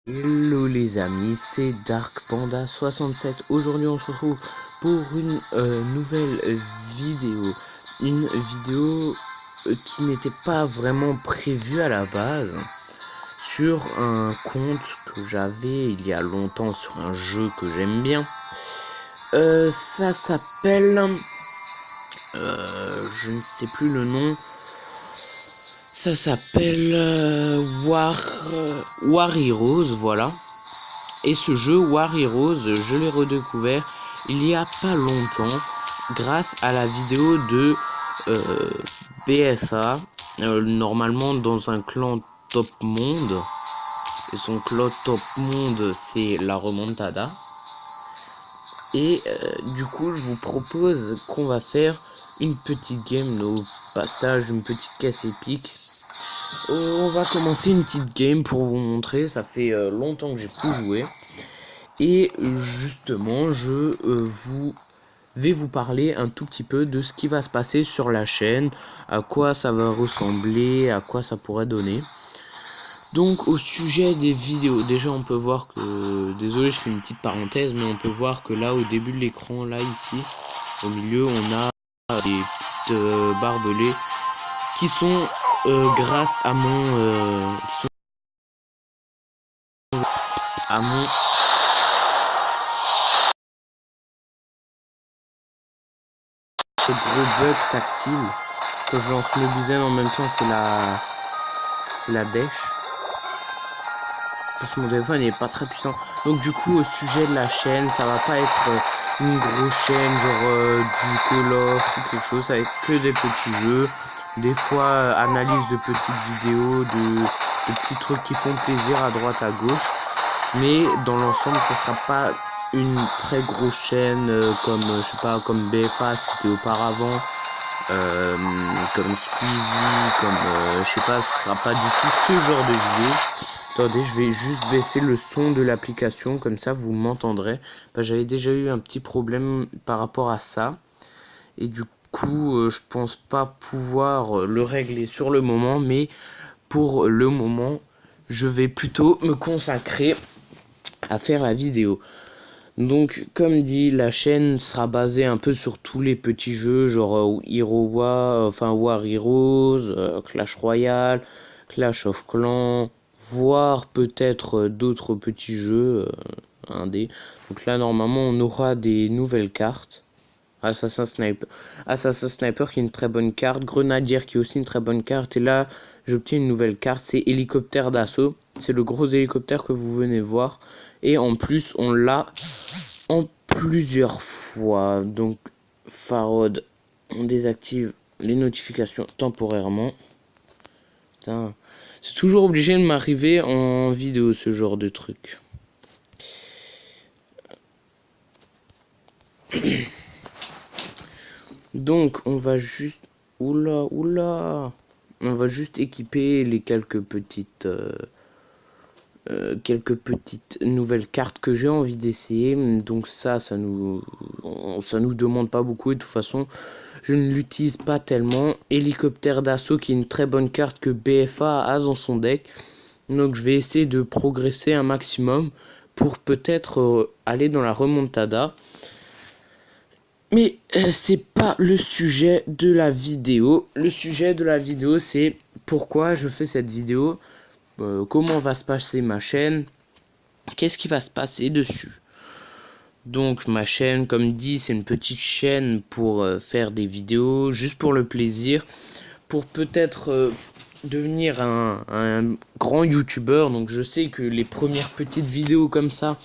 Hello les amis, c'est Dark Panda 67. Aujourd'hui on se retrouve pour une nouvelle vidéo. Une vidéo qui n'était pas vraiment prévue à la base. Sur un compte que j'avais il y a longtemps sur un jeu que j'aime bien. Ça s'appelle... je ne sais plus le nom. Ça s'appelle War Heroes, voilà. Et ce jeu War Heroes, je l'ai redécouvert il y a pas longtemps grâce à la vidéo de BFA, normalement dans un clan top monde. Et son clan top monde, c'est la remontada. Et du coup, je vous propose qu'on va faire une petite game au passage, une petite caisse épique. On va commencer une petite game pour vous montrer. Ça fait longtemps que j'ai plus joué. Et justement, je vais vous parler un tout petit peu de ce qui va se passer sur la chaîne, à quoi ça va ressembler, à quoi ça pourrait donner. Donc au sujet des vidéos, déjà on peut voir que, désolé je fais une petite parenthèse, mais on peut voir que là au début de l'écran, là ici, au milieu, on a des petites barbelés qui sont grâce à mon... à mon... gros bug tactile que je lance Mobizen en même temps, c'est la dash. Parce que mon téléphone n'est pas très puissant. Donc du coup au sujet de la chaîne, ça va pas être une grosse chaîne genre du Call of ou quelque chose, ça va être que des petits jeux, des fois analyse de petites vidéos, de petits trucs qui font plaisir à droite à gauche. Mais dans l'ensemble ça sera pas une très grosse chaîne comme je sais pas, comme BFA c'était auparavant, comme Squeezie, comme je sais pas, ce sera pas du tout ce genre de vidéo. Attendez, je vais juste baisser le son de l'application, comme ça vous m'entendrez. J'avais déjà eu un petit problème par rapport à ça. Et du coup, je pense pas pouvoir le régler sur le moment. Mais pour le moment, je vais plutôt me consacrer à faire la vidéo. Donc, comme dit, la chaîne sera basée un peu sur tous les petits jeux, genre War Heroes, Clash Royale, Clash of Clans, voire peut-être d'autres petits jeux indés. Donc là, normalement, on aura des nouvelles cartes. Assassin Sniper qui est une très bonne carte, Grenadier qui est aussi une très bonne carte. Et là, j'obtiens une nouvelle carte, c'est Hélicoptère d'assaut. C'est le gros hélicoptère que vous venez voir. Et en plus, on l'a en plusieurs fois. Donc, Farod, on désactive les notifications temporairement. Putain, c'est toujours obligé de m'arriver en vidéo ce genre de truc. Donc, on va juste... Oula, oula. On va juste équiper les quelques petites nouvelles cartes que j'ai envie d'essayer. Donc ça nous demande pas beaucoup. Et de toute façon, je ne l'utilise pas tellement. Hélicoptère d'assaut qui est une très bonne carte que BFA a dans son deck. Donc je vais essayer de progresser un maximum pour peut-être aller dans la remontada. Mais c'est pas le sujet de la vidéo. Le sujet de la vidéo, c'est pourquoi je fais cette vidéo, comment va se passer ma chaîne, qu'est-ce qui va se passer dessus. Donc ma chaîne, comme dit, c'est une petite chaîne pour faire des vidéos, juste pour le plaisir, pour peut-être devenir un grand youtubeur. Donc je sais que les premières petites vidéos comme ça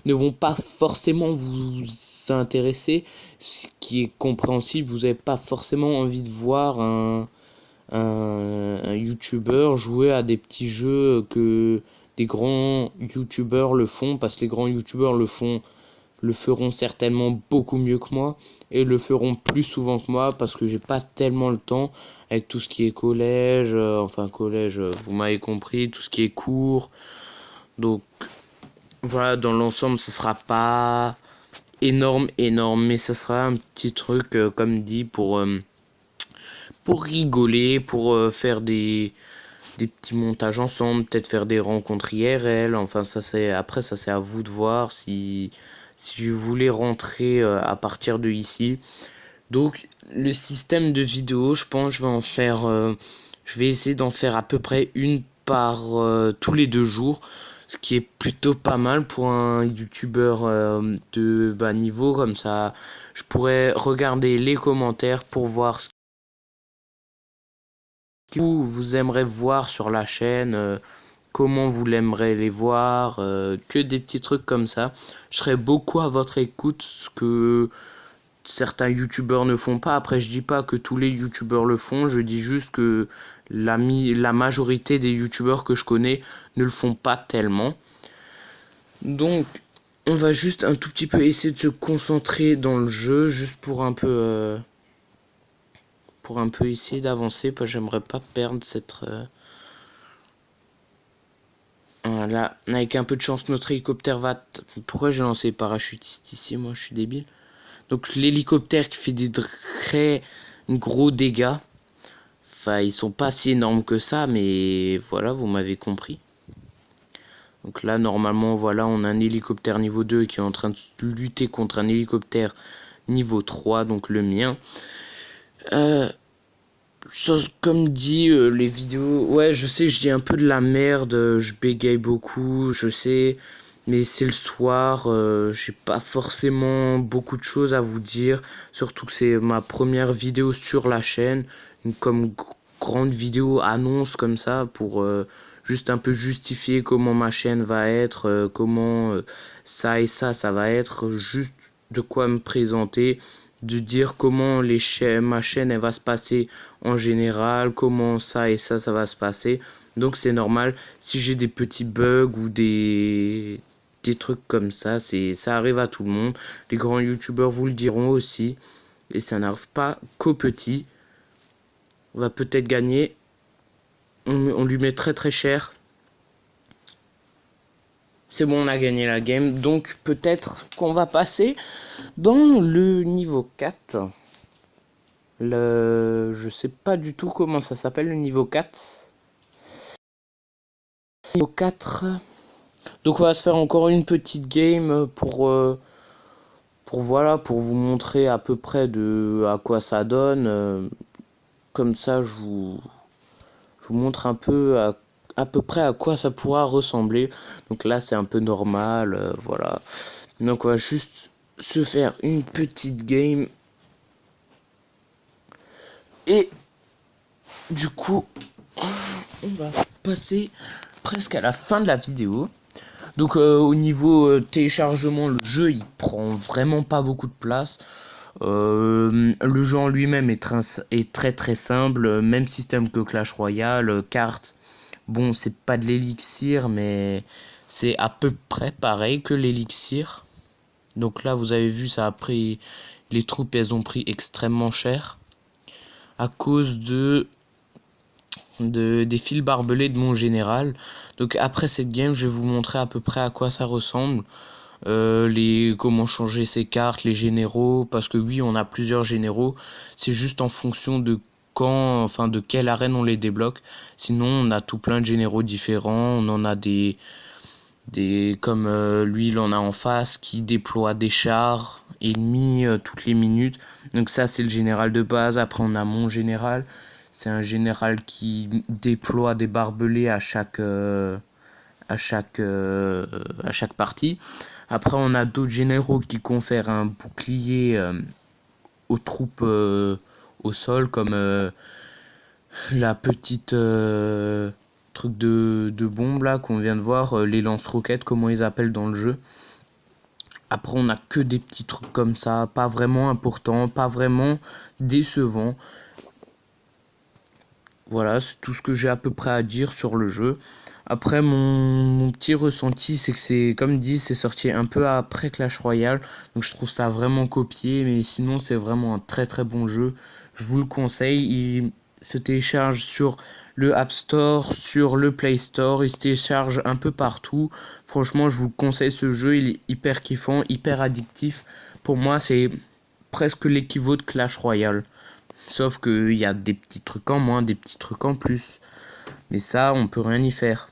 ne vont pas forcément vous intéresser, ce qui est compréhensible. Vous n'avez pas forcément envie de voir un youtubeur jouer à des petits jeux que des grands youtubeurs le font, parce que les grands youtubeurs le feront certainement beaucoup mieux que moi et le feront plus souvent que moi, parce que j'ai pas tellement le temps avec tout ce qui est collège, vous m'avez compris, tout ce qui est cours. Donc voilà, dans l'ensemble ce sera pas énorme, mais ça sera un petit truc comme dit pour rigoler, pour faire des des petits montages ensemble, peut-être faire des rencontres IRL. Enfin, ça c'est à vous de voir si vous voulez rentrer à partir de ici. Donc le système de vidéo, je pense, je vais essayer d'en faire à peu près une par tous les 2 jours, ce qui est plutôt pas mal pour un youtubeur de bas niveau. Comme ça, je pourrais regarder les commentaires pour voir ce que vous aimeriez voir sur la chaîne, comment vous l'aimeriez les voir, que des petits trucs comme ça. Je serai beaucoup à votre écoute, ce que certains youtubeurs ne font pas. Après, je dis pas que tous les youtubeurs le font, je dis juste que la majorité des youtubeurs que je connais ne le font pas tellement. Donc on va juste un tout petit peu essayer de se concentrer dans le jeu, juste pour un peu essayer d'avancer, parce que j'aimerais pas perdre cette voilà, avec un peu de chance notre hélicoptère va pourquoi j'ai lancé parachutiste ici, moi je suis débile. Donc l'hélicoptère qui fait des très gros dégâts. Enfin, ils sont pas si énormes que ça, mais voilà, vous m'avez compris. Donc là, normalement, voilà, on a un hélicoptère niveau 2 qui est en train de lutter contre un hélicoptère niveau 3, donc le mien. Comme dit, les vidéos... Ouais, je sais, je dis un peu de la merde, je bégaye beaucoup, je sais. Mais c'est le soir, j'ai pas forcément beaucoup de choses à vous dire. Surtout que c'est ma première vidéo sur la chaîne. Comme grande vidéo annonce comme ça pour juste un peu justifier comment ma chaîne va être, comment ça et ça va être. Juste de quoi me présenter, de dire comment ma chaîne elle va se passer en général, comment ça et ça va se passer. Donc c'est normal si j'ai des petits bugs ou des trucs comme ça, ça arrive à tout le monde. Les grands youtubeurs vous le diront aussi, et ça n'arrive pas qu'aux petits. On va peut-être gagner, on lui met très très cher. C'est bon, on a gagné la game, donc peut-être qu'on va passer dans le niveau 4. Je sais pas du tout comment ça s'appelle, le niveau 4. Niveau 4. Donc on va se faire encore une petite game voilà, pour vous montrer à peu près à quoi ça donne. Comme ça, je vous montre un peu à peu près à quoi ça pourra ressembler. Donc là, c'est un peu normal, voilà. Donc on va juste se faire une petite game. Et du coup, on va passer presque à la fin de la vidéo. Donc au niveau téléchargement, le jeu il prend vraiment pas beaucoup de place. Le jeu en lui-même est très très simple, même système que Clash Royale, carte. Bon, c'est pas de l'élixir, mais c'est à peu près pareil que l'élixir. Donc là, vous avez vu, ça a pris, les troupes, elles ont pris extrêmement cher à cause des fils barbelés de mon général. Donc après cette game, je vais vous montrer à peu près à quoi ça ressemble. Comment changer ses cartes, les généraux, parce que oui, on a plusieurs généraux. C'est juste en fonction de de quelle arène on les débloque. Sinon, on a tout plein de généraux différents. On en a des comme lui, il en a en face qui déploie des chars ennemis toutes les minutes. Donc ça, c'est le général de base. Après, on a mon général. C'est un général qui déploie des barbelés à chaque partie. Après, on a d'autres généraux qui confèrent un bouclier aux troupes au sol, comme la petite truc de bombe là qu'on vient de voir, les lance-roquettes, comment ils appellent dans le jeu. Après, on a que des petits trucs comme ça, pas vraiment importants, pas vraiment décevants. Voilà, c'est tout ce que j'ai à peu près à dire sur le jeu. Après, mon petit ressenti, c'est que c'est, comme dit, c'est sorti un peu après Clash Royale. Donc je trouve ça vraiment copié, mais sinon c'est vraiment un très très bon jeu. Je vous le conseille, il se télécharge sur le App Store, sur le Play Store, il se télécharge un peu partout. Franchement, je vous conseille ce jeu, il est hyper kiffant, hyper addictif. Pour moi, c'est presque l'équivalent de Clash Royale. Sauf qu'il y a des petits trucs en moins, des petits trucs en plus. Mais ça, on peut rien y faire.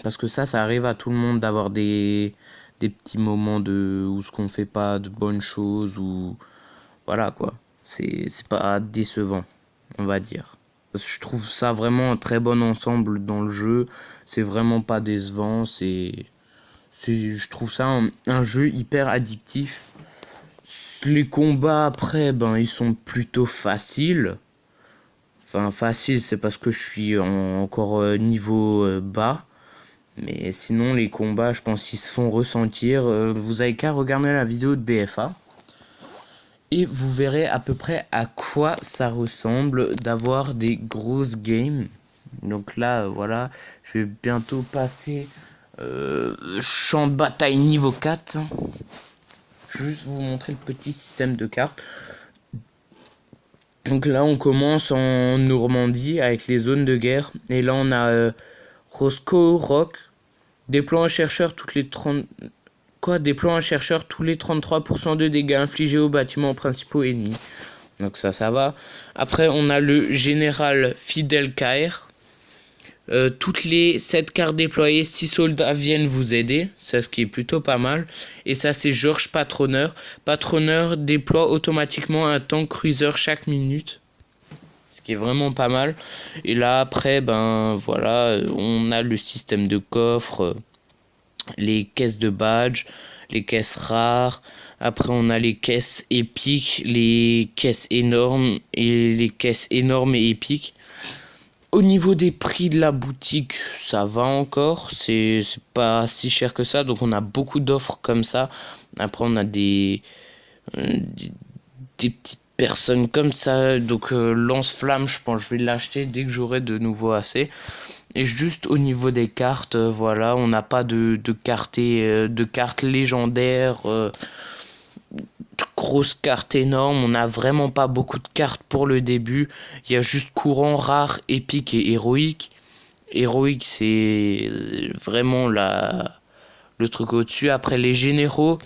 Parce que ça arrive à tout le monde d'avoir des petits moments où ce qu'on fait pas de bonnes choses ou voilà quoi. C'est pas décevant, on va dire. Parce que je trouve ça vraiment un très bon ensemble dans le jeu. C'est vraiment pas décevant. Je trouve ça un jeu hyper addictif. Les combats après, ben ils sont plutôt faciles. Enfin facile, c'est parce que je suis encore niveau bas. Mais sinon, les combats, je pense qu'ils se font ressentir. Vous avez qu'à regarder la vidéo de BFA. Et vous verrez à peu près à quoi ça ressemble d'avoir des grosses games. Donc là, voilà, je vais bientôt passer champ de bataille niveau 4. Je vais juste vous montrer le petit système de cartes. Donc là, on commence en Normandie avec les zones de guerre. Et là, on a Roscoe Rock. Déploie un chercheur toutes les 33% de dégâts infligés aux bâtiments principaux ennemis. Donc ça va. Après, on a le général Fidel Caer. Toutes les 7 cartes déployées, 6 soldats viennent vous aider. C'est ce qui est plutôt pas mal. Et ça, c'est Georges Patronneur. Patronneur déploie automatiquement un tank cruiser chaque minute. Ce qui est vraiment pas mal. Et là, après, ben voilà, on a le système de coffre, les caisses de badge, les caisses rares. Après, on a les caisses épiques, les caisses énormes et les caisses énormes et épiques. Au niveau des prix de la boutique, ça va encore. C'est pas si cher que ça. Donc, on a beaucoup d'offres comme ça. Après, on a des petites personnes comme ça. Donc, lance-flamme, je pense que je vais l'acheter dès que j'aurai de nouveau assez. Et juste au niveau des cartes, voilà, on n'a pas de cartes légendaires, de grosses cartes énormes. On n'a vraiment pas beaucoup de cartes pour le début. Il y a juste courant, rare, épique et héroïque. Héroïque, c'est vraiment le truc au-dessus. Après les généraux,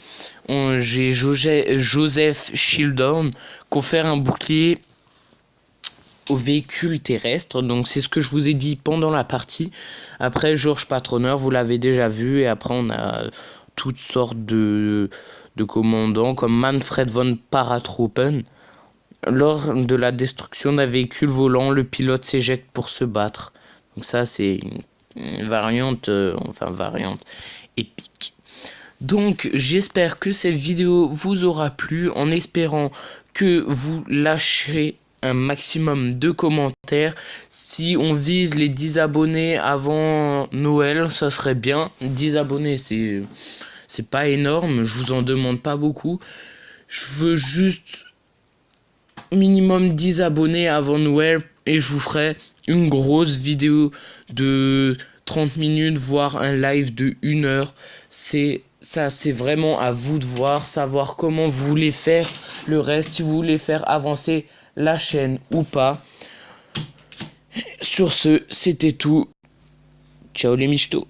j'ai Joseph Shieldon, confère un bouclier au véhicule terrestre. Donc c'est ce que je vous ai dit pendant la partie. Après Georges Patronneur, vous l'avez déjà vu. Et après on a toutes sortes de commandants comme Manfred von Paratruppen. Lors de la destruction d'un véhicule volant, le pilote s'éjecte pour se battre. Donc ça c'est une variante, variante épique. Donc j'espère que cette vidéo vous aura plu, en espérant que vous lâcherez un maximum de commentaires. Si on vise les 10 abonnés avant Noël, ça serait bien. 10 abonnés, c'est pas énorme, je vous en demande pas beaucoup. Je veux juste minimum 10 abonnés avant Noël et je vous ferai une grosse vidéo de 30 minutes, voire un live de 1 heure. C'est vraiment à vous de voir, savoir comment vous voulez faire le reste, si vous voulez faire avancer la chaîne ou pas. Sur ce, c'était tout. Ciao les michtos.